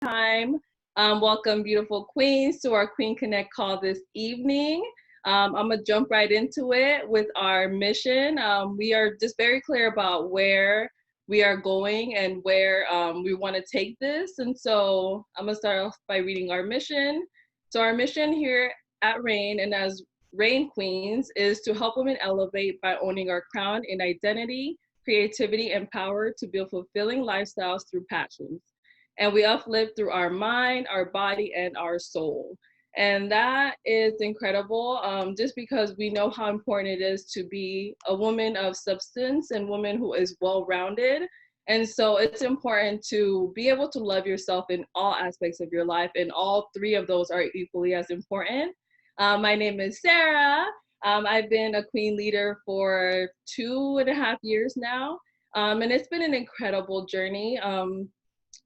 time. Welcome, beautiful queens, to our Queen Connect call this evening. I'm going to jump right into it with our mission. We are just very clear about where we are going and where we want to take this. And so I'm going to start off by reading our mission. So, our mission here at RAIN and as RAIN Queens is to help women elevate by owning our crown in identity, creativity, and power to build fulfilling lifestyles through passions. And we uplift through our mind, our body, and our soul. And that is incredible, just because we know how important it is to be a woman of substance and woman who is well-rounded. And so it's important to be able to love yourself in all aspects of your life, and all three of those are equally as important. My name is Sarah. I've been a queen leader for 2.5 years now, and it's been an incredible journey.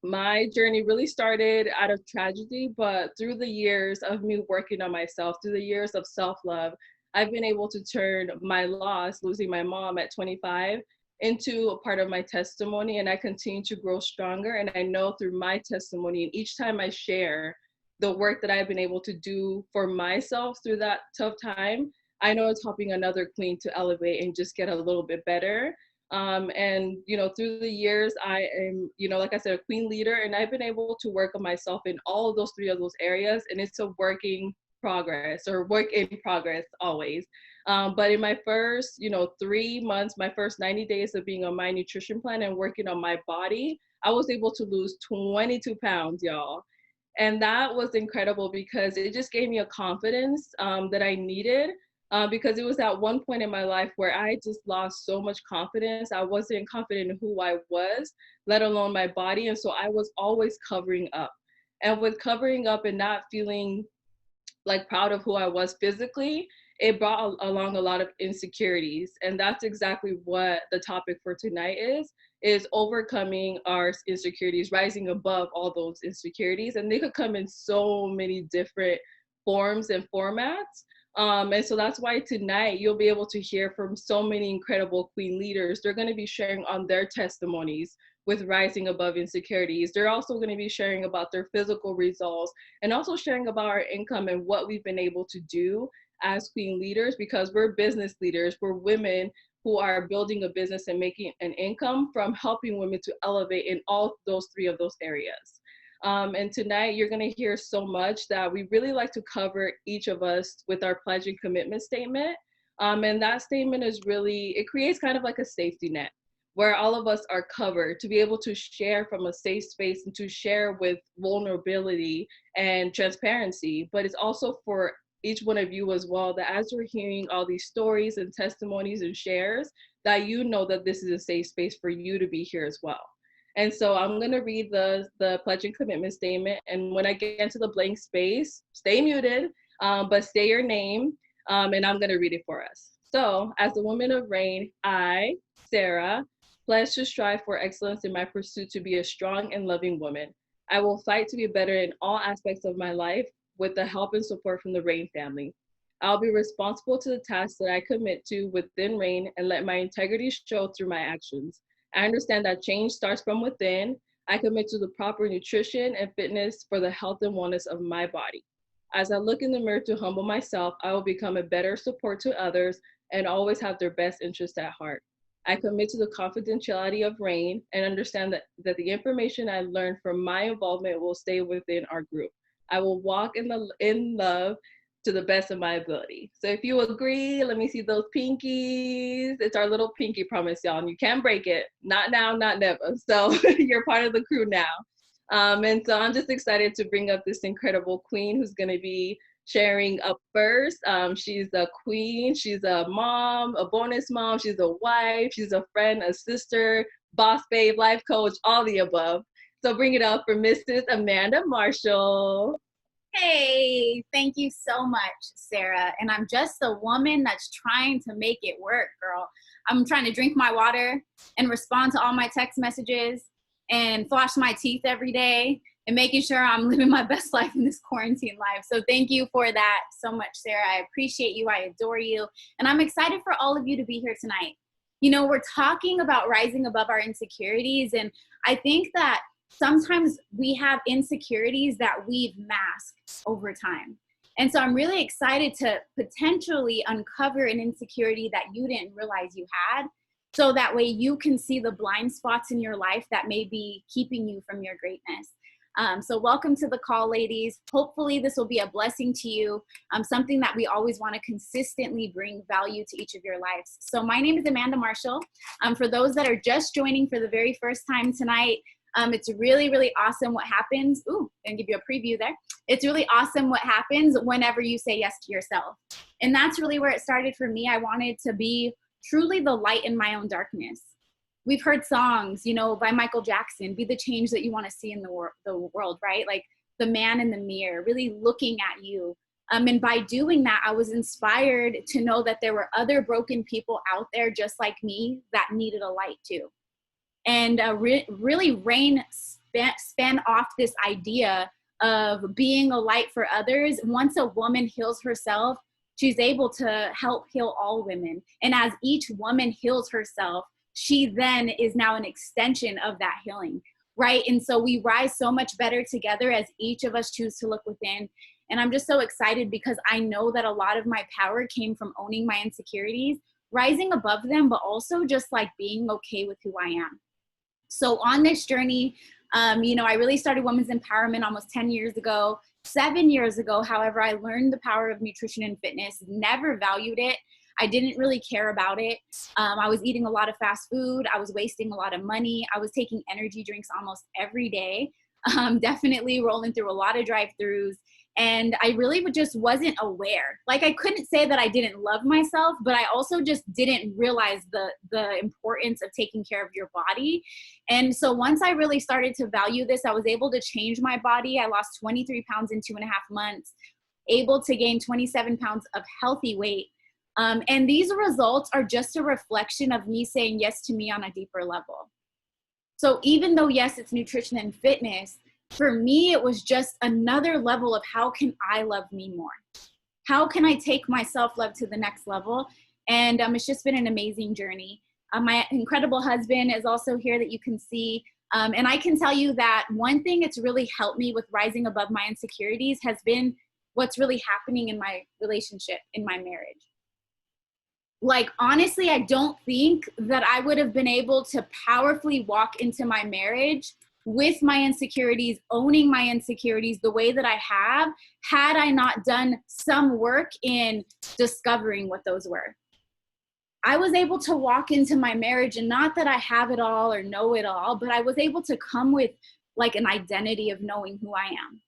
My journey really started out of tragedy, but through the years of me working on myself, through the years of self-love, I've been able to turn my loss, losing my mom at 25, into a part of my testimony, and I continue to grow stronger. And I know through my testimony, and each time I share the work that I've been able to do for myself through that tough time, I know it's helping another queen to elevate and just get a little bit better. And through the years, I am, like I said, a queen leader, and I've been able to work on myself in all of those three of those areas, and it's a working progress, or work in progress always. But in my first 3 months, my first 90 days of being on my nutrition plan and working on my body, I was able to lose 22 pounds, y'all. And that was incredible because it just gave me a confidence that I needed, because it was at one point in my life where I just lost so much confidence. I wasn't confident in who I was, let alone my body. And so I was always covering up. And with covering up and not feeling like proud of who I was physically, it brought along a lot of insecurities. And that's exactly what the topic for tonight is overcoming our insecurities, rising above all those insecurities. And they could come in so many different forms and formats. And so that's why tonight you'll be able to hear from so many incredible queen leaders. They're going to be sharing on their testimonies with rising above insecurities. They're also going to be sharing about their physical results, and also sharing about our income and what we've been able to do as queen leaders, because we're business leaders. We're women who are building a business and making an income from helping women to elevate in all those three of those areas. And tonight you're going to hear so much that we really like to cover each of us with our pledge and commitment statement. And that statement is really, it creates kind of like a safety net where all of us are covered to be able to share from a safe space and to share with vulnerability and transparency. But it's also for each one of you as well, that as you're hearing all these stories and testimonies and shares, that you know that this is a safe space for you to be here as well. And so I'm going to read the pledge and commitment statement. And when I get into the blank space, stay muted, but say your name, and I'm going to read it for us. So, as a woman of RAIN, I, Sarah, pledge to strive for excellence in my pursuit to be a strong and loving woman. I will fight to be better in all aspects of my life with the help and support from the RAIN family. I'll be responsible to the tasks that I commit to within RAIN and let my integrity show through my actions. I understand that change starts from within. I commit to the proper nutrition and fitness for the health and wellness of my body. As I look in the mirror to humble myself, I will become a better support to others and always have their best interest at heart. I commit to the confidentiality of RAIN and understand that the information I learned from my involvement will stay within our group. I will walk in love to the best of my ability. So if you agree, let me see those pinkies. It's our little pinky promise, y'all, and you can't break it. Not now, not never. So you're part of the crew now. And so I'm just excited to bring up this incredible queen who's going to be sharing up first. She's a queen, she's a mom, a bonus mom, she's a wife, she's a friend, a sister, boss babe, life coach, all the above. So bring it up for Mrs. Amanda Marshall. Hey, thank you so much, Sarah. And I'm just a woman that's trying to make it work, girl. I'm trying to drink my water and respond to all my text messages and floss my teeth every day and making sure I'm living my best life in this quarantine life. So thank you for that so much, Sarah. I appreciate you. I adore you. And I'm excited for all of you to be here tonight. You know, we're talking about rising above our insecurities. And I think that sometimes we have insecurities that we've masked over time. And so I'm really excited to potentially uncover an insecurity that you didn't realize you had, so that way you can see the blind spots in your life that may be keeping you from your greatness. So welcome to the call, ladies. Hopefully this will be a blessing to you, something that we always want to consistently bring value to each of your lives. So my name is Amanda Marshall. For those that are just joining for the very first time tonight, it's really, really awesome what happens. Ooh, I'm gonna give you a preview there. It's really awesome what happens whenever you say yes to yourself. And that's really where it started for me. I wanted to be truly the light in my own darkness. We've heard songs, you know, by Michael Jackson, be the change that you want to see in the world, right? Like the man in the mirror, really looking at you. And by doing that, I was inspired to know that there were other broken people out there just like me that needed a light too. And really span off this idea of being a light for others. Once a woman heals herself, she's able to help heal all women. And as each woman heals herself, she then is now an extension of that healing, right? And so we rise so much better together as each of us choose to look within. And I'm just so excited because I know that a lot of my power came from owning my insecurities, rising above them, but also just like being okay with who I am. So on this journey, you know, I really started women's empowerment almost 10 years ago. 7 years ago, however, I learned the power of nutrition and fitness, never valued it. I didn't really care about it. I was eating a lot of fast food. I was wasting a lot of money. I was taking energy drinks almost every day, definitely rolling through a lot of drive-thrus. And I really just wasn't aware. Like I couldn't say that I didn't love myself, but I also just didn't realize the importance of taking care of your body. And so once I really started to value this, I was able to change my body. I lost 23 pounds in 2.5 months, able to gain 27 pounds of healthy weight. And these results are just a reflection of me saying yes to me on a deeper level. So even though, yes, it's nutrition and fitness, for me, it was just another level of how can I love me more? How can I take my self-love to the next level? And it's just been an amazing journey. My incredible husband is also here that you can see. And I can tell you that one thing that's really helped me with rising above my insecurities has been what's really happening in my relationship, in my marriage. Like, honestly, I don't think that I would have been able to powerfully walk into my marriage with my insecurities, owning my insecurities the way that I have, had I not done some work in discovering what those were. I was able to walk into my marriage, and not that I have it all or know it all, but I was able to come with like an identity of knowing who I am.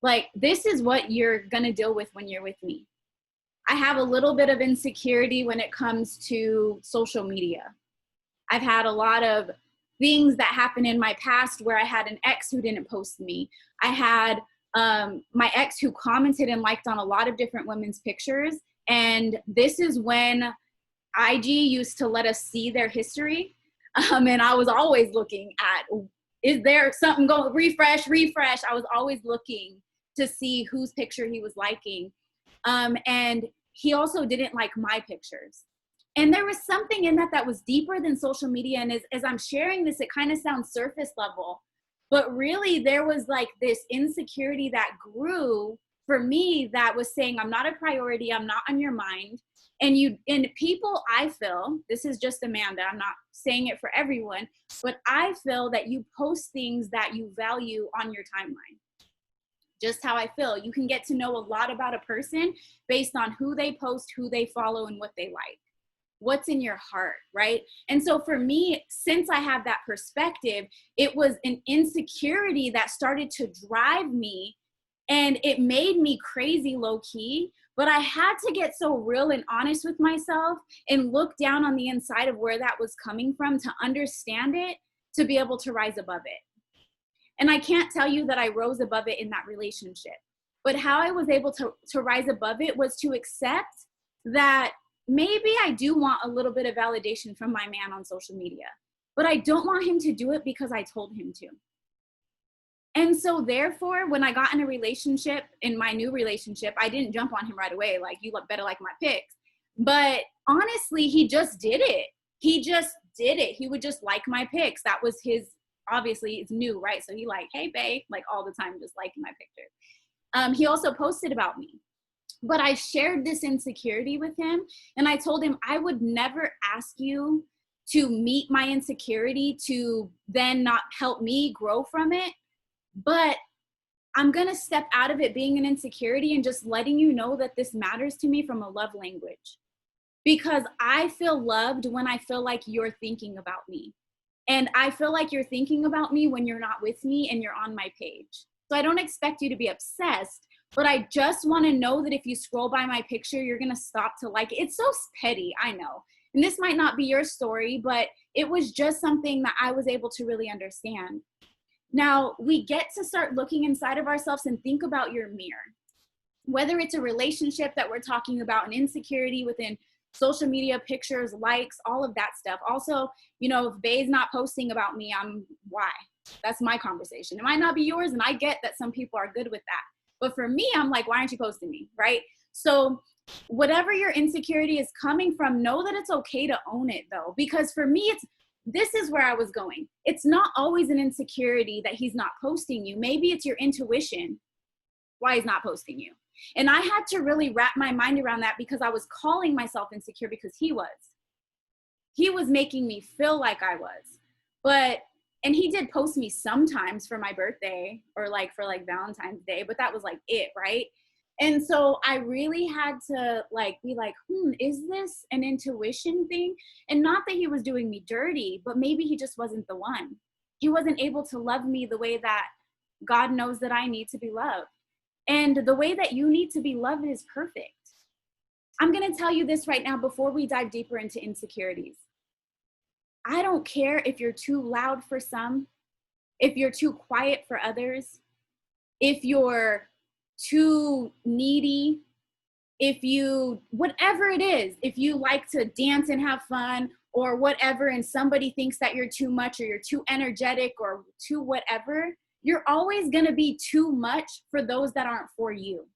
Like, this is what you're gonna deal with when you're with me. I have a little bit of insecurity when it comes to social media. I've had a lot of things that happened in my past where I had an ex who didn't post me. I had my ex who commented and liked on a lot of different women's pictures. And this is when IG used to let us see their history. And I was always looking at, is there something going, refresh. I was always looking to see whose picture he was liking. And he also didn't like my pictures. And there was something in that that was deeper than social media. And as I'm sharing this, it kind of sounds surface level, but really there was like this insecurity that grew for me that was saying, I'm not a priority. I'm not on your mind. And people, I feel, this is just Amanda, I'm not saying it for everyone, but I feel that you post things that you value on your timeline. Just how I feel. You can get to know a lot about a person based on who they post, who they follow, and what they like. What's in your heart, right? And so for me, since I have that perspective, it was an insecurity that started to drive me, and it made me crazy low key, but I had to get so real and honest with myself and look down on the inside of where that was coming from to understand it, to be able to rise above it. And I can't tell you that I rose above it in that relationship, but how I was able to rise above it was to accept that maybe I do want a little bit of validation from my man on social media, but I don't want him to do it because I told him to. And so therefore, when I got in a relationship, in my new relationship, I didn't jump on him right away, like, you better like my pics. But honestly, he just did it. He just did it. He would just like my pics. That was his obviously it's new, right? So he like, hey babe, like all the time, just liking my picture. He also posted about me. But I shared this insecurity with him, and I told him I would never ask you to meet my insecurity to then not help me grow from it. But I'm going to step out of it being an insecurity and just letting you know that this matters to me from a love language. Because I feel loved when I feel like you're thinking about me. And I feel like you're thinking about me when you're not with me and you're on my page. So I don't expect you to be obsessed, but I just want to know that if you scroll by my picture, you're going to stop to like it. It's so petty, I know. And this might not be your story, but it was just something that I was able to really understand. Now, we get to start looking inside of ourselves and think about your mirror. Whether it's a relationship that we're talking about, an insecurity within social media, pictures, likes, all of that stuff. Also, you know, if Bay's not posting about me, why? That's my conversation. It might not be yours, and I get that some people are good with that. But for me, I'm like, why aren't you posting me, right? So whatever your insecurity is coming from, know that it's okay to own it though. Because for me, this is where I was going. It's not always an insecurity that he's not posting you. Maybe it's your intuition why he's not posting you. And I had to really wrap my mind around that because I was calling myself insecure because he was making me feel like I was. And he did post me sometimes for my birthday or like for like Valentine's Day, but that was like it, right? And so I really had to like be like, is this an intuition thing? And not that he was doing me dirty, but maybe he just wasn't the one. He wasn't able to love me the way that God knows that I need to be loved. And the way that you need to be loved is perfect. I'm going to tell you this right now before we dive deeper into insecurities. I don't care if you're too loud for some, if you're too quiet for others, if you're too needy, whatever it is, if you like to dance and have fun or whatever, and somebody thinks that you're too much or you're too energetic or too whatever, you're always going to be too much for those that aren't for you.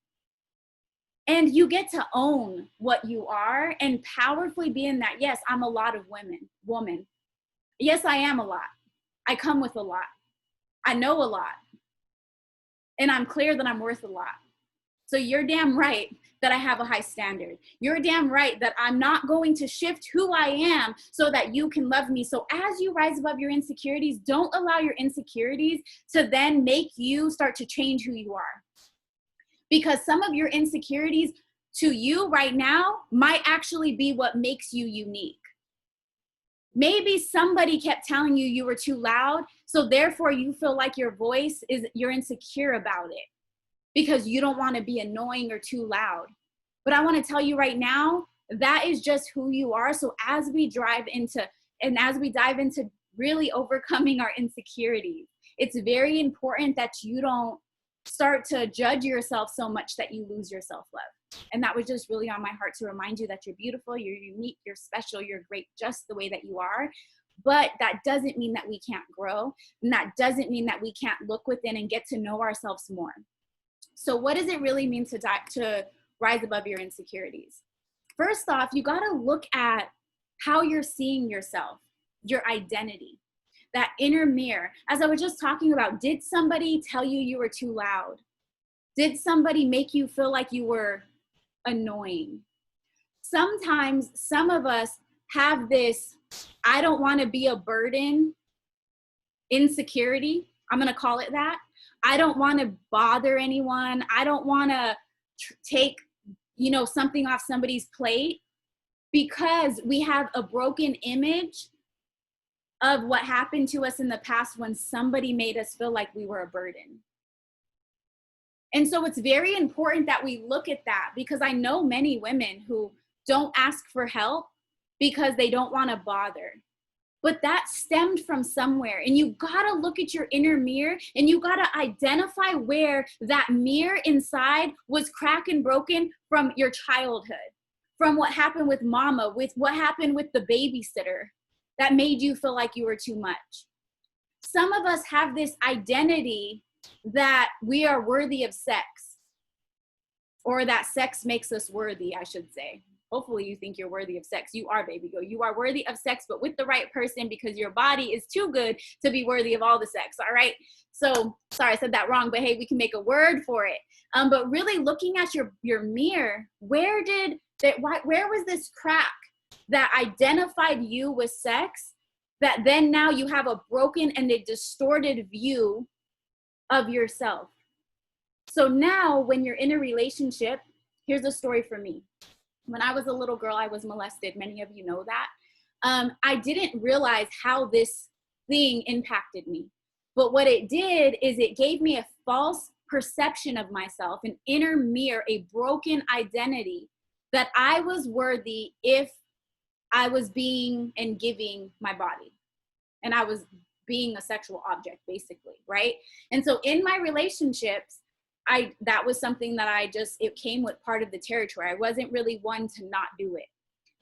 And you get to own what you are and powerfully be in that. Yes, I'm a lot of woman. Yes, I am a lot. I come with a lot. I know a lot. And I'm clear that I'm worth a lot. So you're damn right that I have a high standard. You're damn right that I'm not going to shift who I am so that you can love me. So as you rise above your insecurities, don't allow your insecurities to then make you start to change who you are. Because some of your insecurities to you right now might actually be what makes you unique. Maybe somebody kept telling you were too loud, so therefore you feel like you're insecure about it because you don't want to be annoying or too loud. But I want to tell you right now, that is just who you are. So as we dive into really overcoming our insecurities, it's very important that you don't start to judge yourself so much that you lose your self-love. And that was just really on my heart to remind you that you're beautiful, you're unique, you're special, you're great just the way that you are. But that doesn't mean that we can't grow. And that doesn't mean that we can't look within and get to know ourselves more. So what does it really mean to rise above your insecurities? First off, you got to look at how you're seeing yourself, your identity, that inner mirror. As I was just talking about, did somebody tell you were too loud? Did somebody make you feel like you were annoying? Sometimes some of us have this, I don't want to be a burden insecurity. I'm going to call it that. I don't want to bother anyone. I don't want to take, something off somebody's plate, because we have a broken image of what happened to us in the past when somebody made us feel like we were a burden. And so it's very important that we look at that, because I know many women who don't ask for help because they don't want to bother. But that stemmed from somewhere. And you got to look at your inner mirror and you got to identify where that mirror inside was cracked and broken from your childhood, from what happened with mama, with what happened with the babysitter that made you feel like you were too much. Some of us have this identity that we are worthy of sex, or that sex makes us worthy, I should say. Hopefully you think you're worthy of sex. You are, baby girl. You are worthy of sex, but with the right person, because your body is too good to be worthy of all the sex. All right. So sorry, I said that wrong, but hey, we can make a word for it. But really looking at your mirror, where was this crack that identified you with sex, that then now you have a broken and a distorted view of yourself? So now when you're in a relationship, here's a story for me. When I was a little girl, I was molested. Many of you know that. I didn't realize how this thing impacted me. But what it did is it gave me a false perception of myself, an inner mirror, a broken identity, that I was worthy if I was being and giving my body. And I was being a sexual object, basically, right? And so in my relationships, that was something that it came with part of the territory. I wasn't really one to not do it.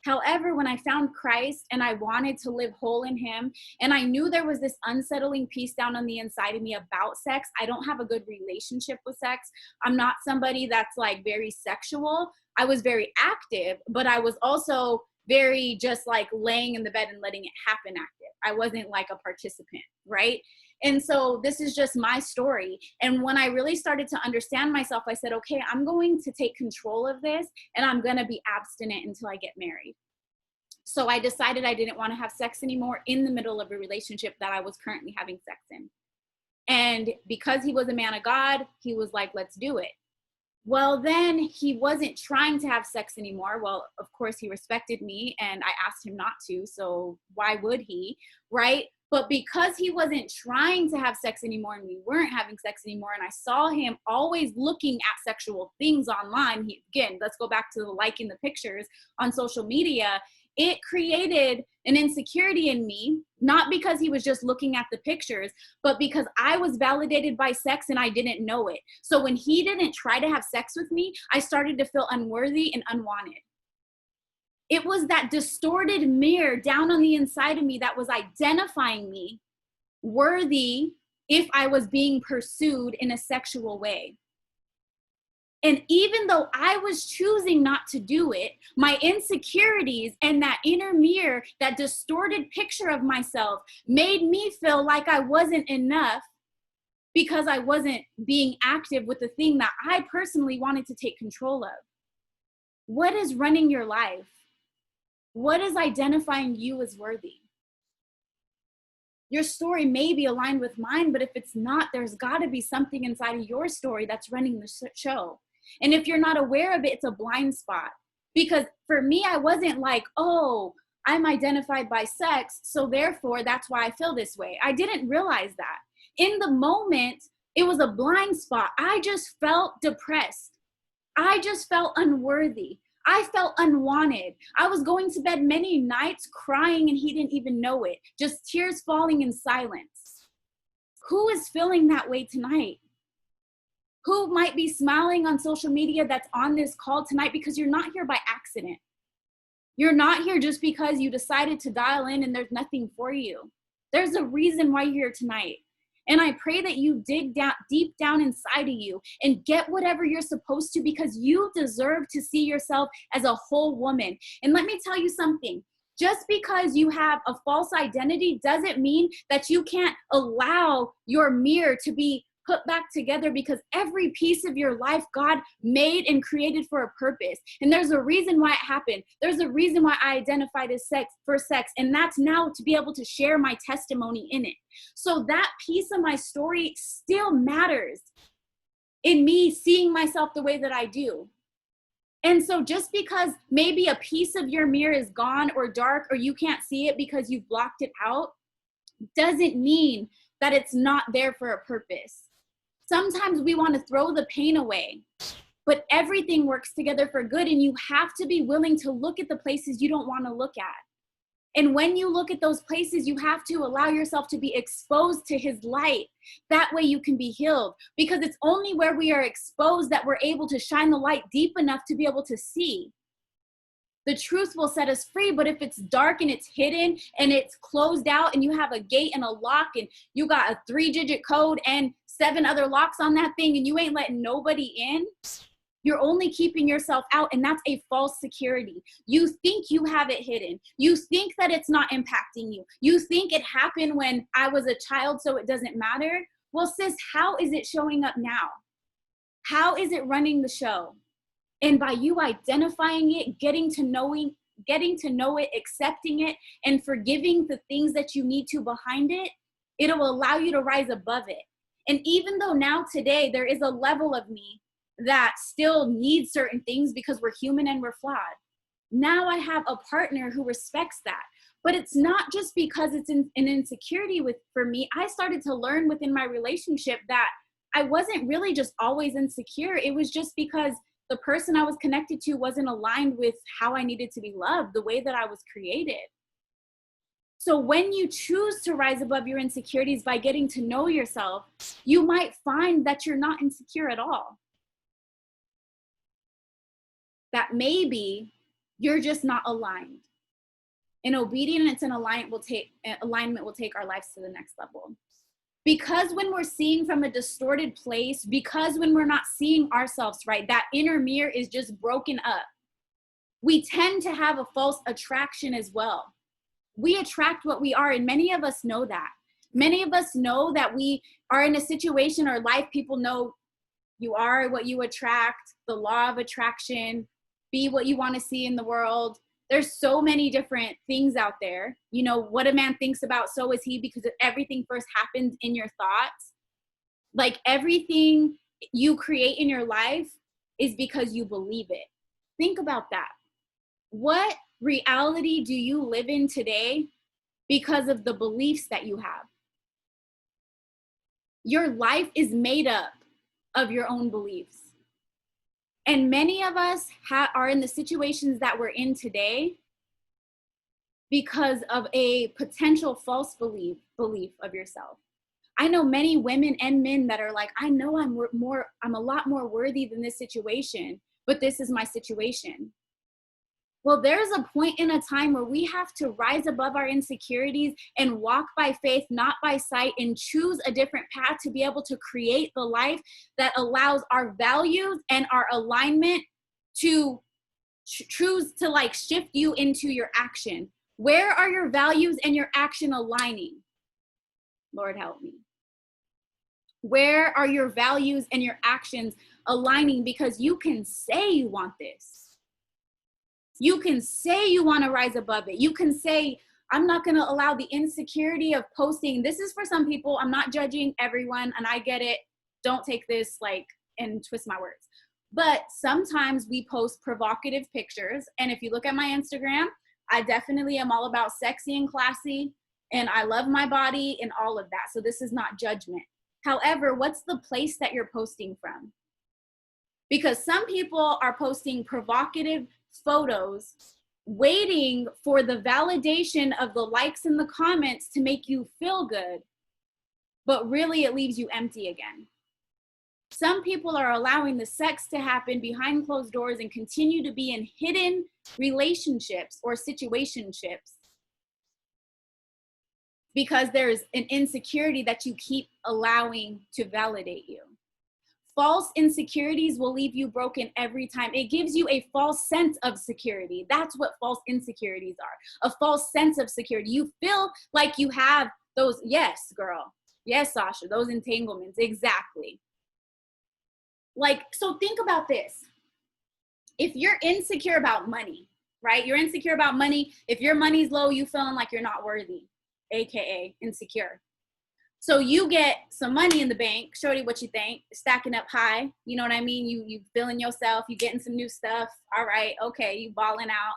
However, when I found Christ and I wanted to live whole in him, and I knew there was this unsettling piece down on the inside of me about sex, I don't have a good relationship with sex. I'm not somebody that's like very sexual. I was very active, but I was also very just like laying in the bed and letting it happen active. I wasn't like a participant, right? And so this is just my story. And when I really started to understand myself, I said, okay, I'm going to take control of this and I'm going to be abstinent until I get married. So I decided I didn't want to have sex anymore in the middle of a relationship that I was currently having sex in. And because he was a man of God, he was like, let's do it. Well, then he wasn't trying to have sex anymore. Well, of course, he respected me and I asked him not to. So why would he, right? But because he wasn't trying to have sex anymore and we weren't having sex anymore, and I saw him always looking at sexual things online, again, let's go back to the liking the pictures on social media, it created an insecurity in me, not because he was just looking at the pictures, but because I was validated by sex and I didn't know it. So when he didn't try to have sex with me, I started to feel unworthy and unwanted. It was that distorted mirror down on the inside of me that was identifying me worthy if I was being pursued in a sexual way. And even though I was choosing not to do it, my insecurities and that inner mirror, that distorted picture of myself, made me feel like I wasn't enough because I wasn't being active with the thing that I personally wanted to take control of. What is running your life? What is identifying you as worthy? Your story may be aligned with mine, but if it's not, there's got to be something inside of your story that's running the show. And if you're not aware of it, it's a blind spot. Because for me, I wasn't like, oh, I'm identified by sex, so therefore that's why I feel this way. I didn't realize that. In the moment, it was a blind spot. I just felt depressed. I just felt unworthy. I felt unwanted. I was going to bed many nights crying and he didn't even know it. Just tears falling in silence. Who is feeling that way tonight? Who might be smiling on social media that's on this call tonight? Because you're not here by accident. You're not here just because you decided to dial in and there's nothing for you. There's a reason why you're here tonight. And I pray that you dig down, deep down inside of you and get whatever you're supposed to, because you deserve to see yourself as a whole woman. And let me tell you something. Just because you have a false identity doesn't mean that you can't allow your mirror to be put back together, because every piece of your life God made and created for a purpose. And there's a reason why it happened. There's a reason why I identified as sex, and that's now to be able to share my testimony in it. So that piece of my story still matters in me seeing myself the way that I do. And so just because maybe a piece of your mirror is gone or dark, or you can't see it because you've blocked it out, doesn't mean that it's not there for a purpose. Sometimes we want to throw the pain away, but everything works together for good, and you have to be willing to look at the places you don't want to look at. And when you look at those places, you have to allow yourself to be exposed to his light. That way you can be healed, because it's only where we are exposed that we're able to shine the light deep enough to be able to see. The truth will set us free, but if it's dark and it's hidden and it's closed out and you have a gate and a lock and you got a 3-digit code and 7 other locks on that thing and you ain't letting nobody in, You're only keeping yourself out, and that's a false security. You think you have it hidden. You think that it's not impacting you. You think it happened when I was a child, so it doesn't matter. Well, sis, how is it showing up now? How is it running the show? And by you identifying it, getting to know it, accepting it, and forgiving the things that you need to behind it, it'll allow you to rise above it. And even though now today there is a level of me that still needs certain things because we're human and we're flawed, now I have a partner who respects that. But it's not just because it's an insecurity for me. I started to learn within my relationship that I wasn't really just always insecure. It was just because the person I was connected to wasn't aligned with how I needed to be loved, the way that I was created. So when you choose to rise above your insecurities by getting to know yourself, you might find that you're not insecure at all. That maybe you're just not aligned. And obedience and alignment will take our lives to the next level. Because when we're seeing from a distorted place, because when we're not seeing ourselves right, that inner mirror is just broken up. We tend to have a false attraction as well. We attract what we are, and many of us know that. Many of us know that we are in a situation or life, people know you are what you attract, the law of attraction, be what you want to see in the world. There's so many different things out there. You know, what a man thinks about, so is he, because everything first happens in your thoughts. Like everything you create in your life is because you believe it. Think about that. What reality do you live in today because of the beliefs that you have? Your life is made up of your own beliefs. And many of us are in the situations that we're in today because of a potential false belief of yourself. I know many women and men that are like, I know I'm a lot more worthy than this situation, but this is my situation. Well, there's a point in a time where we have to rise above our insecurities and walk by faith, not by sight, and choose a different path to be able to create the life that allows our values and our alignment to choose to like shift you into your action. Where are your values and your action aligning? Lord, help me. Where are your values and your actions aligning? Because you can say you want this. You can say you want to rise above it. You can say, I'm not going to allow the insecurity of posting. This is for some people. I'm not judging everyone, and I get it. Don't take this like and twist my words. But sometimes we post provocative pictures. And if you look at my Instagram, I definitely am all about sexy and classy, and I love my body and all of that. So this is not judgment. However, what's the place that you're posting from? Because some people are posting provocative photos, waiting for the validation of the likes and the comments to make you feel good, but really it leaves you empty again. Some people are allowing the sex to happen behind closed doors and continue to be in hidden relationships or situationships because there's an insecurity that you keep allowing to validate you. False insecurities will leave you broken every time. It gives you a false sense of security. That's what false insecurities are. A false sense of security. You feel like you have those, yes, girl. Yes, Sasha, those entanglements. Exactly. Like, so think about this. If you're insecure about money, right? You're insecure about money. If your money's low, you feeling like you're not worthy, AKA insecure. So you get some money in the bank, shorty, what you think, stacking up high, you know what I mean? You feeling yourself, you getting some new stuff. All right, okay, you balling out.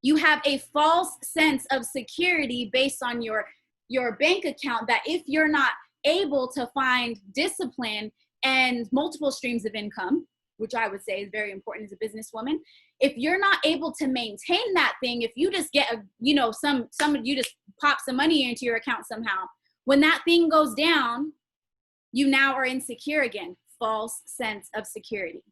You have a false sense of security based on your bank account that if you're not able to find discipline and multiple streams of income, which I would say is very important as a businesswoman, if you're not able to maintain that thing, if you just get you just pop some money into your account somehow, when that thing goes down, you now are insecure again. False sense of security.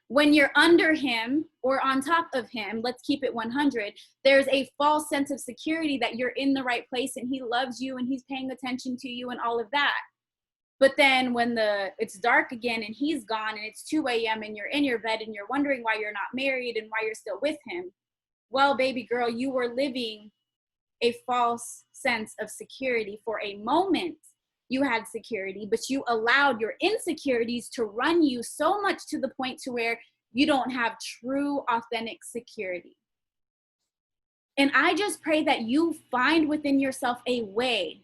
When you're under him or on top of him, let's keep it 100, there's a false sense of security that you're in the right place and he loves you and he's paying attention to you and all of that. But then when it's dark again and he's gone and it's 2 a.m. and you're in your bed and you're wondering why you're not married and why you're still with him, well, baby girl, you were living a false sense of security. For a moment, you had security, but you allowed your insecurities to run you so much to the point to where you don't have true, authentic security. And I just pray that you find within yourself a way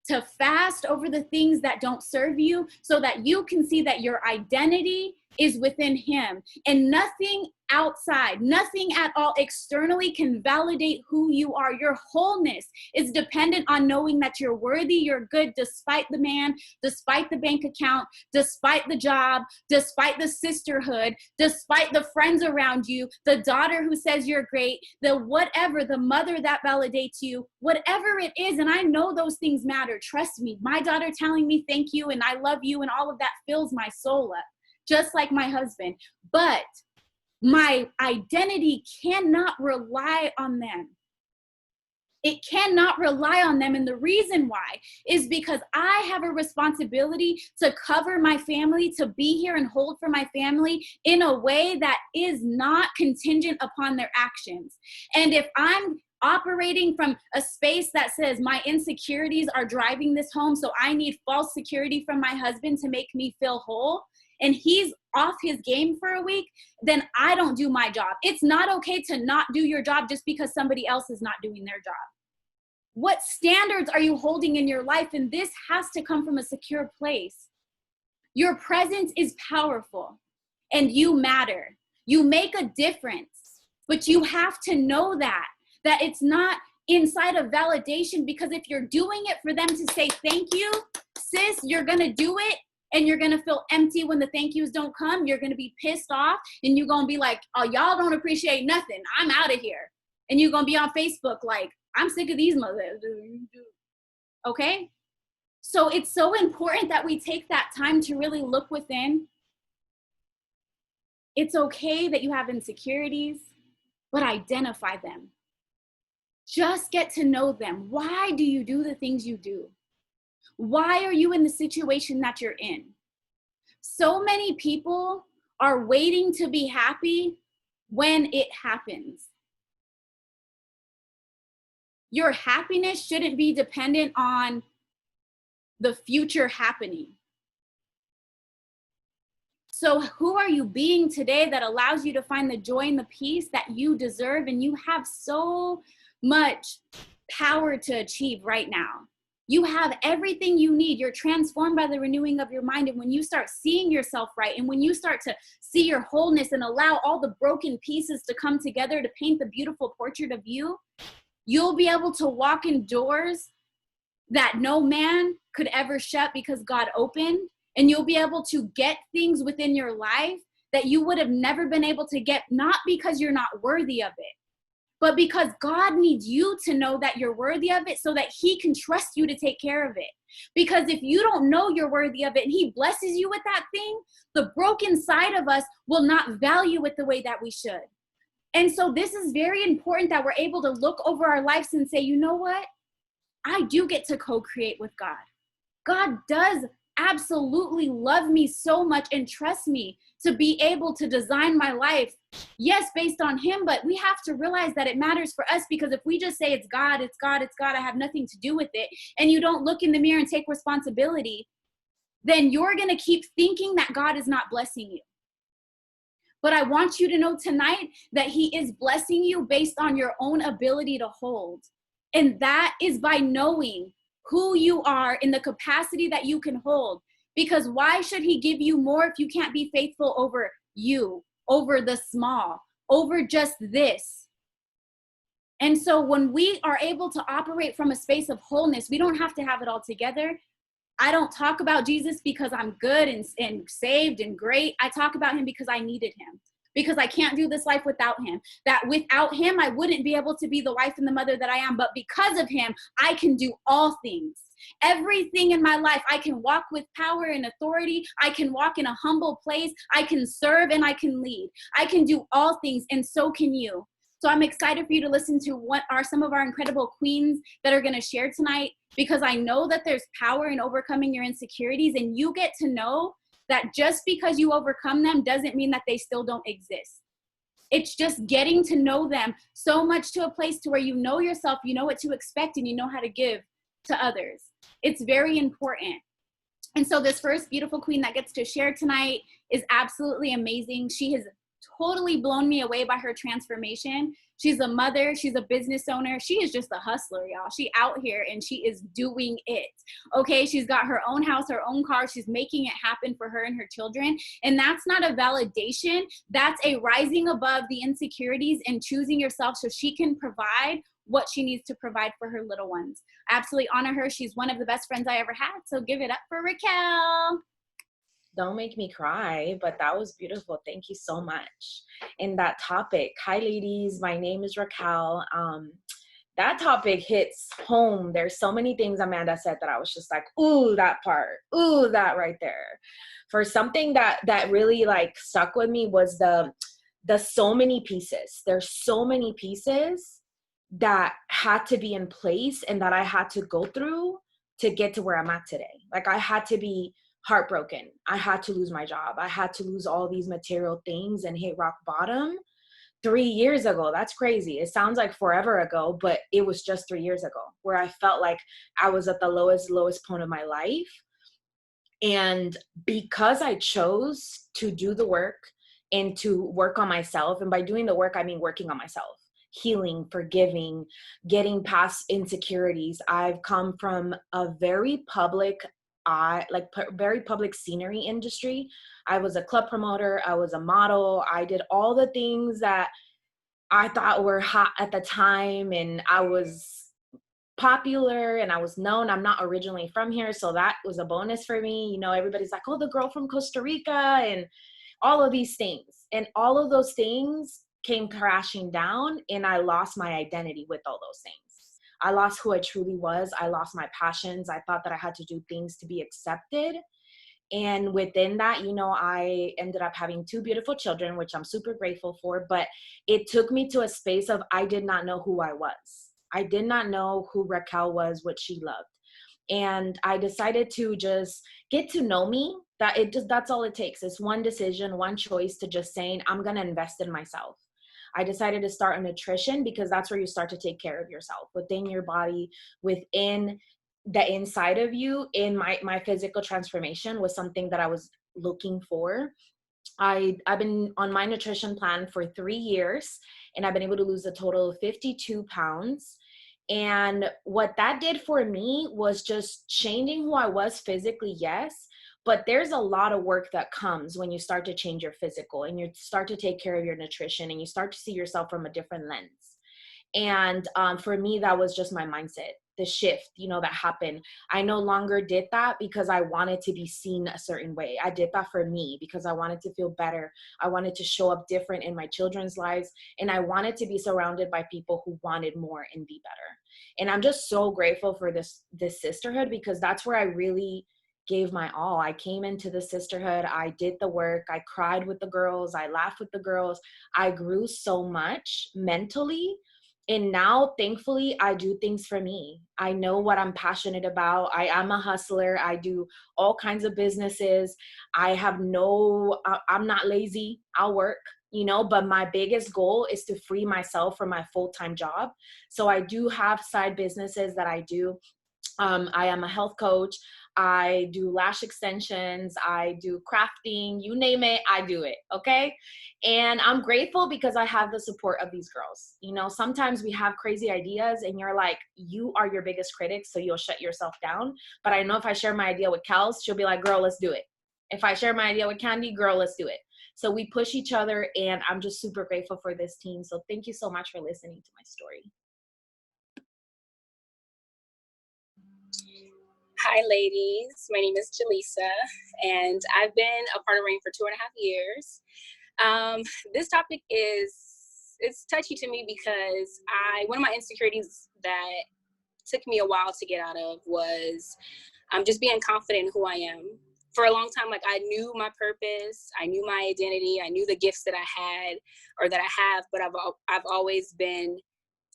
to fast over the things that don't serve you so that you can see that your identity is within him, and nothing outside, nothing at all externally can validate who you are. Your wholeness is dependent on knowing that you're worthy, you're good, despite the man, despite the bank account, despite the job, despite the sisterhood, despite the friends around you, the daughter who says you're great, the whatever, the mother that validates you, whatever it is. And I know those things matter. Trust me, my daughter telling me thank you and I love you and all of that fills my soul up, just like my husband. But my identity cannot rely on them. It cannot rely on them. And the reason why is because I have a responsibility to cover my family, to be here and hold for my family in a way that is not contingent upon their actions. And if I'm operating from a space that says my insecurities are driving this home, so I need false security from my husband to make me feel whole, and he's off his game for a week, then I don't do my job. It's not okay to not do your job just because somebody else is not doing their job. What standards are you holding in your life? And this has to come from a secure place. Your presence is powerful and you matter. You make a difference, but you have to know that it's not inside of validation, because if you're doing it for them to say thank you, sis, you're gonna do it. And you're going to feel empty when the thank yous don't come. You're going to be pissed off and you're going to be like, oh, y'all don't appreciate nothing. I'm out of here. And you're going to be on Facebook like, I'm sick of these mothers. Okay? So it's so important that we take that time to really look within. It's okay that you have insecurities, but identify them. Just get to know them. Why do you do the things you do? Why are you in the situation that you're in? So many people are waiting to be happy when it happens. Your happiness shouldn't be dependent on the future happening. So who are you being today that allows you to find the joy and the peace that you deserve? And you have so much power to achieve right now. You have everything you need. You're transformed by the renewing of your mind. And when you start seeing yourself right, and when you start to see your wholeness and allow all the broken pieces to come together to paint the beautiful portrait of you, you'll be able to walk in doors that no man could ever shut because God opened. And you'll be able to get things within your life that you would have never been able to get, not because you're not worthy of it, but because God needs you to know that you're worthy of it so that he can trust you to take care of it. Because if you don't know you're worthy of it and he blesses you with that thing, the broken side of us will not value it the way that we should. And so this is very important that we're able to look over our lives and say, you know what? I do get to co-create with God. God does absolutely love me so much and trust me to be able to design my life, yes, based on him, but we have to realize that it matters for us, because if we just say it's God, it's God, it's God, I have nothing to do with it, and you don't look in the mirror and take responsibility, then you're going to keep thinking that God is not blessing you. But I want you to know tonight that he is blessing you based on your own ability to hold. And that is by knowing who you are in the capacity that you can hold. Because why should he give you more if you can't be faithful over you, over the small, over just this? And so when we are able to operate from a space of wholeness, we don't have to have it all together. I don't talk about Jesus because I'm good and saved and great. I talk about him because I needed him, because I can't do this life without him. That without him, I wouldn't be able to be the wife and the mother that I am. But because of him, I can do all things. Everything in my life, I can walk with power and authority. I can walk in a humble place. I can serve and I can lead. I can do all things, and so can you. So I'm excited for you to listen to what are some of our incredible queens that are going to share tonight, because I know that there's power in overcoming your insecurities, and you get to know that just because you overcome them doesn't mean that they still don't exist. It's just getting to know them so much to a place to where you know yourself, you know what to expect, and you know how to give to others. It's very important. And so this first beautiful queen that gets to share tonight is absolutely amazing. She has totally blown me away by her transformation. She's a mother, she's a business owner. She is just a hustler, y'all. She out here and she is doing it. Okay, she's got her own house, her own car. She's making it happen for her and her children. And that's not a validation. That's a rising above the insecurities and choosing yourself so she can provide what she needs to provide for her little ones. I absolutely honor her. She's one of the best friends I ever had. So give it up for Raquel. Don't make me cry, but that was beautiful. Thank you so much. And that topic, hi ladies, my name is Raquel. That topic hits home. There's so many things Amanda said that I was just like, ooh, that part, ooh, that right there. For something that really like stuck with me was the so many pieces. There's so many pieces that had to be in place and that I had to go through to get to where I'm at today. Like I had to be heartbroken. I had to lose my job. I had to lose all these material things and hit rock bottom 3 years ago. That's crazy. It sounds like forever ago, but it was just 3 years ago where I felt like I was at the lowest point of my life. And because I chose to do the work and to work on myself, and by doing the work, I mean working on myself, healing, forgiving, getting past insecurities. I've come from a very public very public scenery industry. I was a club promoter. I was a model. I did all the things that I thought were hot at the time, and I was popular and I was known. I'm not originally from here, so that was a bonus for me. You know, everybody's like, oh, the girl from Costa Rica and all of these things. And all of those things came crashing down, and I lost my identity with all those things. I lost who I truly was. I lost my passions. I thought that I had to do things to be accepted. And within that, you know, I ended up having 2 beautiful children, which I'm super grateful for. But it took me to a space of I did not know who I was. I did not know who Raquel was, what she loved. And I decided to just get to know me. That's all it takes. It's one decision, one choice to just saying, I'm going to invest in myself. I decided to start on nutrition because that's where you start to take care of yourself within your body, within the inside of you. In my physical transformation was something that I was looking for. I've been on my nutrition plan for 3 years, and I've been able to lose a total of 52 pounds. And what that did for me was just changing who I was physically, yes, but there's a lot of work that comes when you start to change your physical and you start to take care of your nutrition and you start to see yourself from a different lens. And for me, that was just my mindset, the shift, you know, that happened. I no longer did that because I wanted to be seen a certain way. I did that for me because I wanted to feel better. I wanted to show up different in my children's lives. And I wanted to be surrounded by people who wanted more and be better. And I'm just so grateful for this sisterhood, because that's where I really gave my all. I came into the sisterhood. I did the work. I cried with the girls. I laughed with the girls. I grew so much mentally. And now, thankfully, I do things for me. I know what I'm passionate about. I am a hustler. I do all kinds of businesses. I'm not lazy. I'll work, you know, but my biggest goal is to free myself from my full-time job. So I do have side businesses that I do. I am a health coach. I do lash extensions. I do crafting, you name it, I do it. Okay. And I'm grateful because I have the support of these girls. You know, sometimes we have crazy ideas and you're like, you are your biggest critic, so you'll shut yourself down. But I know if I share my idea with Kels, she'll be like, girl, let's do it. If I share my idea with Candy, girl, let's do it. So we push each other, and I'm just super grateful for this team. So thank you so much for listening to my story. Hi, ladies. My name is Jaleesa, and I've been a part of RAIN for 2.5 years. This topic it's touchy to me because one of my insecurities that took me a while to get out of was just being confident in who I am. for a long time, like I knew my purpose, I knew my identity, I knew the gifts that I had or that I have, but I've always been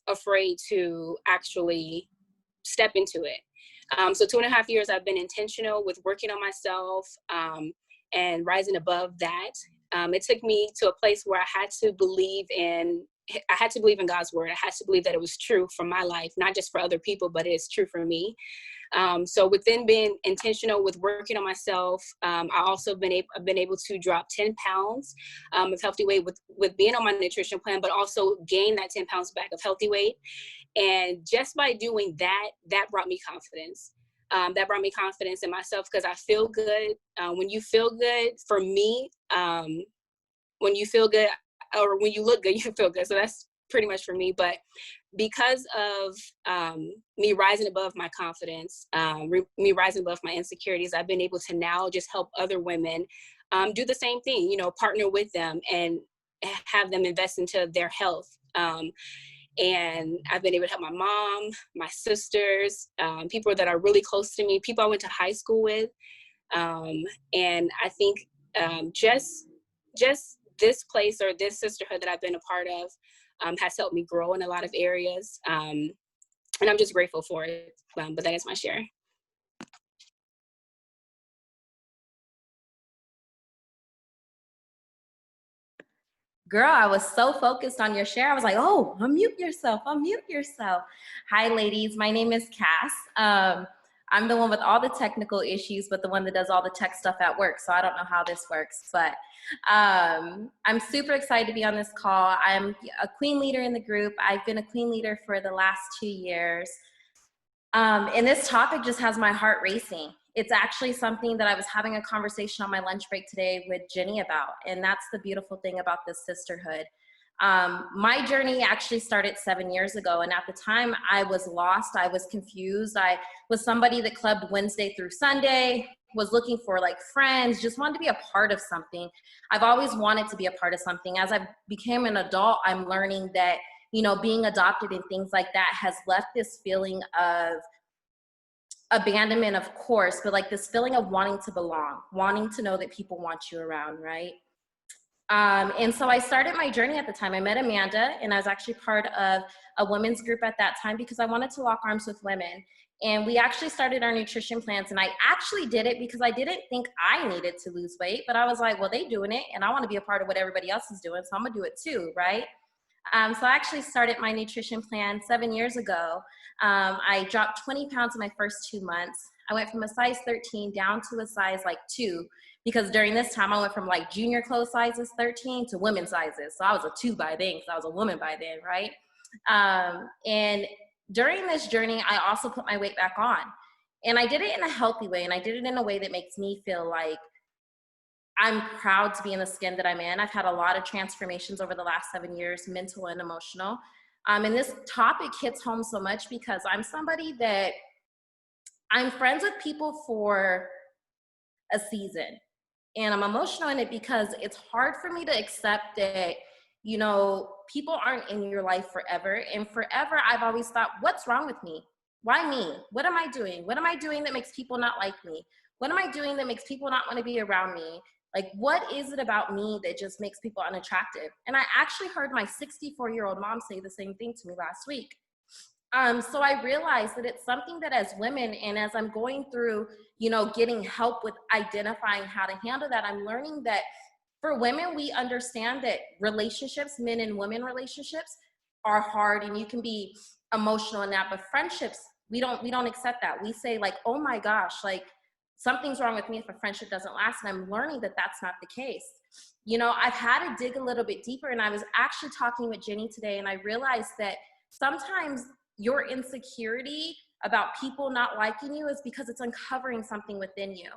afraid to actually step into it. So 2.5 years, I've been intentional with working on myself and rising above that. It took me to a place where I had to believe in God's word. I had to believe that it was true for my life, not just for other people, but it's true for me. So within being intentional with working on myself, I also been able to drop 10 pounds of healthy weight with being on my nutrition plan, but also gain that 10 pounds back of healthy weight. And just by doing that, that brought me confidence. That brought me confidence in myself because I feel good. When you feel good, for me, when you feel good or when you look good, you feel good. So that's pretty much for me. But because of me rising above my confidence, me rising above my insecurities, I've been able to now just help other women do the same thing, partner with them and have them invest into their health. And I've been able to help my mom, my sisters, people that are really close to me, people I went to high school with. And I think just this place or this sisterhood that I've been a part of has helped me grow in a lot of areas. And I'm just grateful for it. But that is my share. Girl, I was so focused on your share. I was like, oh, unmute yourself. Hi, ladies. My name is Cass. I'm the one with all the technical issues, but the one that does all the tech stuff at work. So I don't know how this works, but I'm super excited to be on this call. I'm a queen leader in the group. I've been a queen leader for the last 2 years. And this topic just has my heart racing. It's actually something that I was having a conversation on my lunch break today with Jenny about, and that's the beautiful thing about this sisterhood. My journey actually started 7 years ago, and at the time I was lost, I was confused. I was somebody that clubbed Wednesday through Sunday, was looking for like friends, just wanted to be a part of something. I've always wanted to be a part of something. As I became an adult, I'm learning that, being adopted and things like that has left this feeling of abandonment, of course, but like this feeling of wanting to belong, wanting to know that people want you around, right? And so I started my journey at the time. I met Amanda, and I was actually part of a women's group at that time because I wanted to lock arms with women. And we actually started our nutrition plans, and I actually did it because I didn't think I needed to lose weight, but I was like, well, they doing it, and I want to be a part of what everybody else is doing, so I'm gonna do it too, right? So I actually started my nutrition plan 7 years ago. I dropped 20 pounds in my first 2 months. I went from a size 13 down to a size like 2, because during this time I went from like junior clothes sizes 13 to women's sizes. So I was a 2 by then because I was a woman by then, right? And during this journey, I also put my weight back on. And I did it in a healthy way, and I did it in a way that makes me feel like I'm proud to be in the skin that I'm in. I've had a lot of transformations over the last 7 years, mental and emotional. And this topic hits home so much because I'm somebody that I'm friends with people for a season. And I'm emotional in it because it's hard for me to accept that, people aren't in your life forever. And forever, I've always thought, what's wrong with me? Why me? What am I doing? What am I doing that makes people not like me? What am I doing that makes people not want to be around me? Like, what is it about me that just makes people unattractive? And I actually heard my 64-year-old mom say the same thing to me last week. So I realized that it's something that as women, and as I'm going through, getting help with identifying how to handle that, I'm learning that for women, we understand that relationships, men and women relationships, are hard, and you can be emotional in that, but friendships, we don't accept that. We say like, oh my gosh, like, something's wrong with me if a friendship doesn't last. And I'm learning that that's not the case. I've had to dig a little bit deeper, and I was actually talking with Jenny today, and I realized that sometimes your insecurity about people not liking you is because it's uncovering something within you.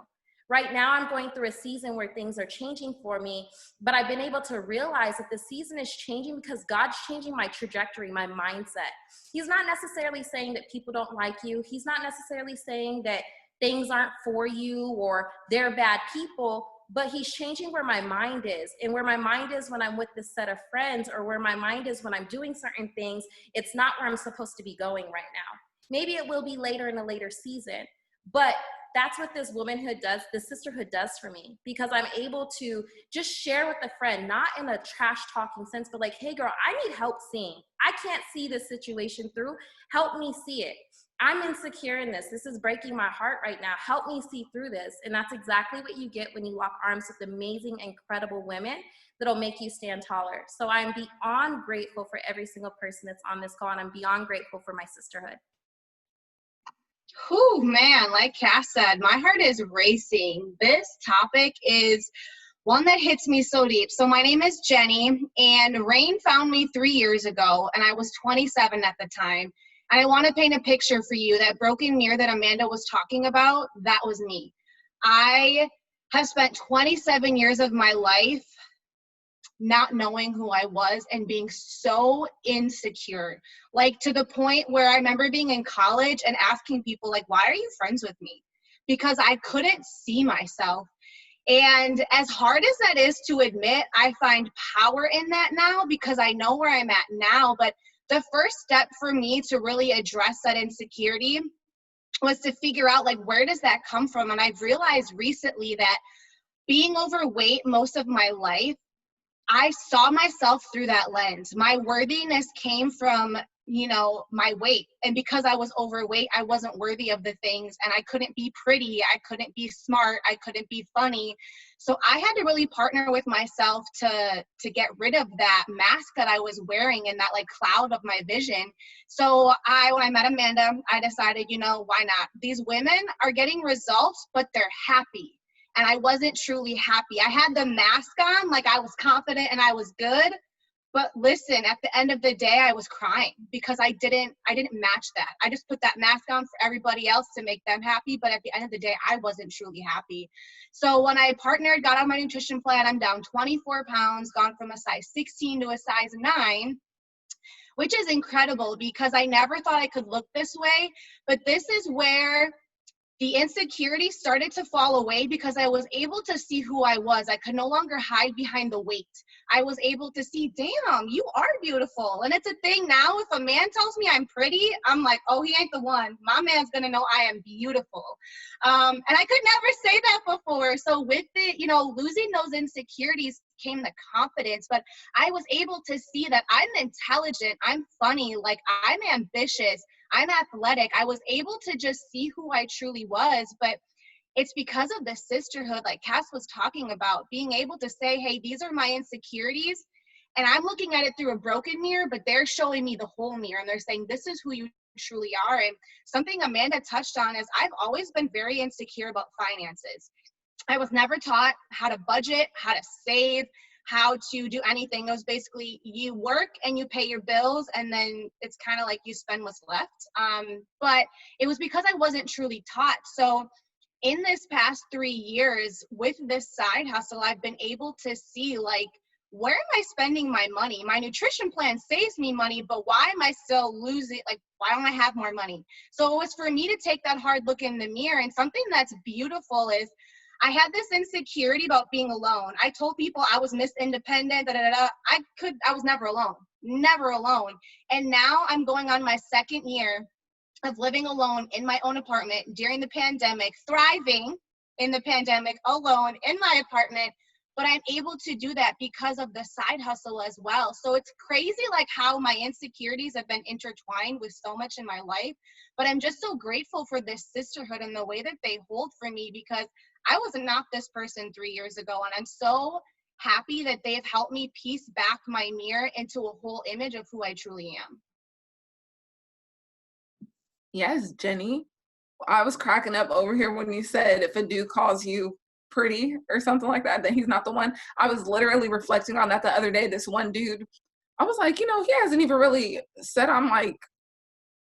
Right now, I'm going through a season where things are changing for me, but I've been able to realize that the season is changing because God's changing my trajectory, my mindset. He's not necessarily saying that people don't like you. He's not necessarily saying that things aren't for you or they're bad people, but he's changing where my mind is. And where my mind is when I'm with this set of friends, or where my mind is when I'm doing certain things, it's not where I'm supposed to be going right now. Maybe it will be later in a later season, but that's what this womanhood does, this sisterhood does for me, because I'm able to just share with a friend, not in a trash talking sense, but like, hey girl, I need help seeing. I can't see this situation through. Help me see it. I'm insecure in this. This is breaking my heart right now. Help me see through this. And that's exactly what you get when you lock arms with amazing, incredible women that'll make you stand taller. So I'm beyond grateful for every single person that's on this call, and I'm beyond grateful for my sisterhood. Whew, man, like Cass said, my heart is racing. This topic is one that hits me so deep. So my name is Jenny, and Rain found me 3 years ago, and I was 27 at the time. And I want to paint a picture for you. That broken mirror that Amanda was talking about, that was me. I have spent 27 years of my life not knowing who I was and being so insecure, like to the point where I remember being in college and asking people, like, why are you friends with me? Because I couldn't see myself. And as hard as that is to admit, I find power in that now because I know where I'm at now. But the first step for me to really address that insecurity was to figure out, like, where does that come from? And I've realized recently that being overweight most of my life, I saw myself through that lens. My worthiness came from, my weight. And because I was overweight, I wasn't worthy of the things, and I couldn't be pretty. I couldn't be smart. I couldn't be funny. So I had to really partner with myself to get rid of that mask that I was wearing and that like cloud of my vision. So when I met Amanda, I decided, why not? These women are getting results, but they're happy. And I wasn't truly happy. I had the mask on, like I was confident and I was good. But listen, at the end of the day, I was crying because I didn't match that. I just put that mask on for everybody else to make them happy. But at the end of the day, I wasn't truly happy. So when I partnered, got on my nutrition plan, I'm down 24 pounds, gone from a size 16 to a size 9, which is incredible because I never thought I could look this way. But this is where the insecurity started to fall away because I was able to see who I was. I could no longer hide behind the weight. I was able to see, damn, you are beautiful. And it's a thing now, if a man tells me I'm pretty, I'm like, oh, he ain't the one. My man's gonna know I am beautiful. And I could never say that before. So with it, losing those insecurities came the confidence, but I was able to see that I'm intelligent, I'm funny, like I'm ambitious, I'm athletic. I was able to just see who I truly was, but it's because of the sisterhood, like Cass was talking about, being able to say, hey, these are my insecurities, and I'm looking at it through a broken mirror, but they're showing me the whole mirror, and they're saying, this is who you truly are. And something Amanda touched on is I've always been very insecure about finances. I was never taught how to budget, how to save, how to do anything. It was basically you work and you pay your bills, and then it's kind of like you spend what's left. But it was because I wasn't truly taught. So in this past 3 years with this side hustle, I've been able to see, like, where am I spending my money? My nutrition plan saves me money, but why am I still losing? Like, why don't I have more money? So it was for me to take that hard look in the mirror. And something that's beautiful is I had this insecurity about being alone. I told people I was Miss Independent, I was never alone. And now I'm going on my 2nd year of living alone in my own apartment during the pandemic, thriving in the pandemic alone in my apartment. But I'm able to do that because of the side hustle as well. So it's crazy, like how my insecurities have been intertwined with so much in my life. But I'm just so grateful for this sisterhood and the way that they hold for me, because I was not this person 3 years ago. And I'm so happy that they've helped me piece back my mirror into a whole image of who I truly am. Yes, Jenny. I was cracking up over here when you said if a dude calls you pretty or something like that, then he's not the one. I was literally reflecting on that the other day. This one dude, I was like, he hasn't even really said I'm like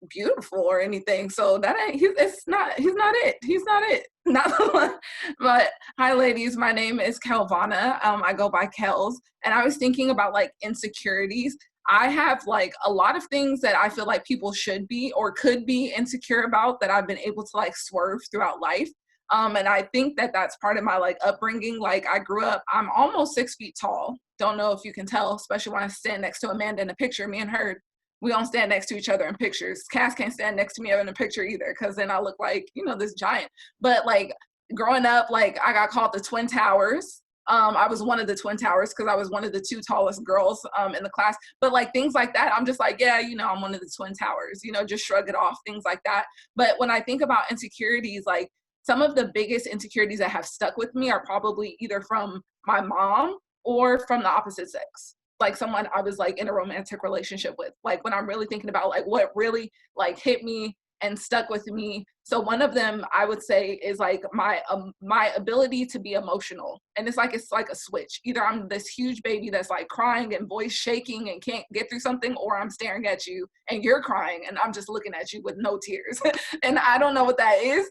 beautiful or anything. So that ain't, he's not it. Not the one. But hi ladies, my name is Kelvana. I go by Kels, and I was thinking about like insecurities. I have like a lot of things that I feel like people should be or could be insecure about that I've been able to like swerve throughout life. And I think that that's part of my like upbringing. Like I grew up, I'm almost 6 feet tall. Don't know if you can tell, especially when I stand next to Amanda in a picture, me and her we don't stand next to each other in pictures. Cass can't stand next to me in a picture either, because then I look like, you know, this giant. But like growing up, like I got called the Twin Towers. I was one of the Twin Towers because I was one of the 2 tallest girls in the class. But like things like that, I'm just like, yeah, you know, I'm one of the Twin Towers, you know, just shrug it off, things like that. But when I think about insecurities, like some of the biggest insecurities that have stuck with me are probably either from my mom or from the opposite sex. Like someone I was like in a romantic relationship with. Like when I'm really thinking about like what really like hit me and stuck with me. So one of them I would say is like my ability to be emotional. And it's like a switch. Either I'm this huge baby that's like crying and voice shaking and can't get through something, or I'm staring at you and you're crying and I'm just looking at you with no tears. And I don't know what that is.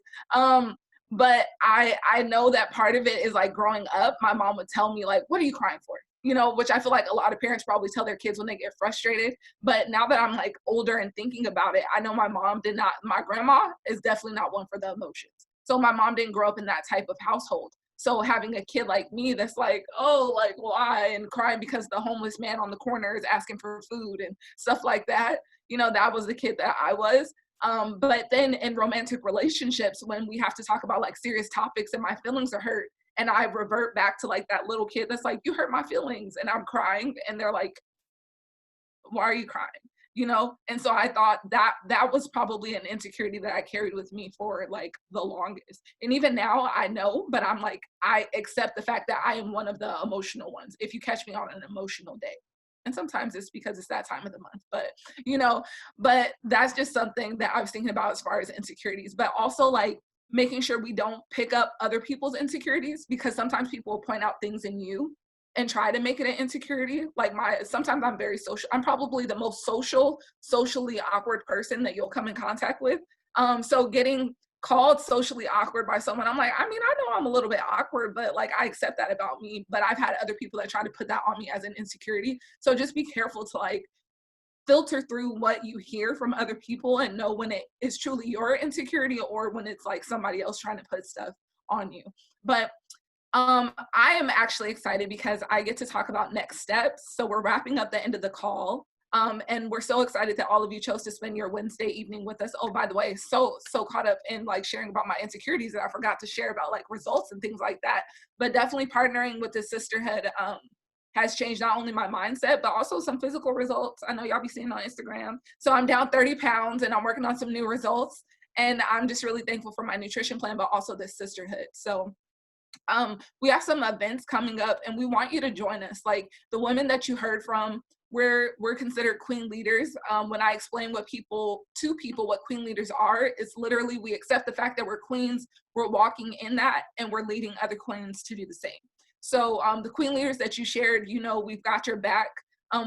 But I know that part of it is like growing up, my mom would tell me like, what are you crying for? You know, which I feel like a lot of parents probably tell their kids when they get frustrated. But now that I'm like older and thinking about it, I know my grandma is definitely not one for the emotions. So my mom didn't grow up in that type of household. So having a kid like me that's like, oh, like why? And crying because the homeless man on the corner is asking for food and stuff like that. You know, that was the kid that I was. But then in romantic relationships, when we have to talk about like serious topics and my feelings are hurt, and I revert back to like that little kid that's like, you hurt my feelings, and I'm crying, and they're like, why are you crying? You know? And so I thought that was probably an insecurity that I carried with me for like the longest. And even now I know, but I'm like, I accept the fact that I am one of the emotional ones if you catch me on an emotional day. And sometimes it's because it's that time of the month, but you know, but that's just something that I was thinking about as far as insecurities. But also like making sure we don't pick up other people's insecurities, because sometimes people will point out things in you and try to make it an insecurity. Like sometimes I'm very social. I'm probably the most socially awkward person that you'll come in contact with. So getting called socially awkward by someone, I'm like, I mean, I know I'm a little bit awkward, but like I accept that about me. But I've had other people that try to put that on me as an insecurity. So just be careful to like filter through what you hear from other people and know when it is truly your insecurity or when it's like somebody else trying to put stuff on you. But I am actually excited because I get to talk about next steps. So we're wrapping up the end of the call. And we're so excited that all of you chose to spend your Wednesday evening with us. Oh, by the way, so caught up in like sharing about my insecurities that I forgot to share about like results and things like that. But definitely partnering with the sisterhood has changed not only my mindset, but also some physical results. I know y'all be seeing on Instagram. So I'm down 30 pounds and I'm working on some new results. And I'm just really thankful for my nutrition plan, but also this sisterhood. So we have some events coming up and we want you to join us. Like the women that you heard from, we're considered queen leaders. When I explain what queen leaders are, it's literally we accept the fact that we're queens, we're walking in that, and we're leading other queens to do the same. So the queen leaders that you shared, you know, we've got your back.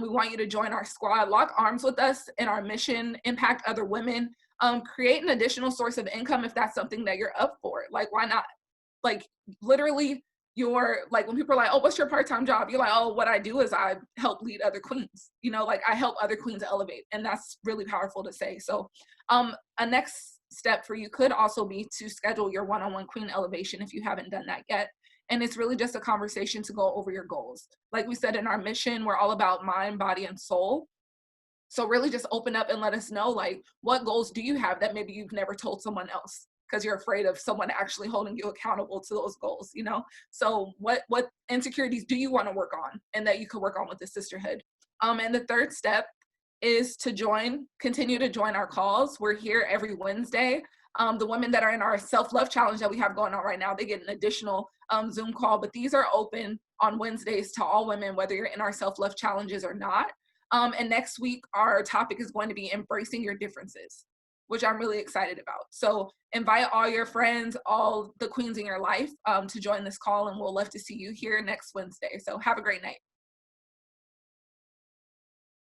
We want you to join our squad, lock arms with us in our mission, impact other women, create an additional source of income if that's something that you're up for. Like, why not? Like literally you're like, when people are like, oh, what's your part-time job? You're like, oh, what I do is I help lead other queens. You know, like I help other queens elevate. And that's really powerful to say. So a next step for you could also be to schedule your one-on-one queen elevation if you haven't done that yet. And it's really just a conversation to go over your goals. Like we said in our mission, we're all about mind, body, and soul. So really just open up and let us know, like, what goals do you have that maybe you've never told someone else because you're afraid of someone actually holding you accountable to those goals, you know? So what insecurities do you want to work on and that you could work on with the sisterhood? And the third step is to continue to join our calls. We're here every Wednesday. The women that are in our self-love challenge that we have going on right now, they get an additional Zoom call, but these are open on Wednesdays to all women, whether you're in our self-love challenges or not. And next week, our topic is going to be embracing your differences, which I'm really excited about. So invite all your friends, all the queens in your life to join this call, and we'll love to see you here next Wednesday. So have a great night.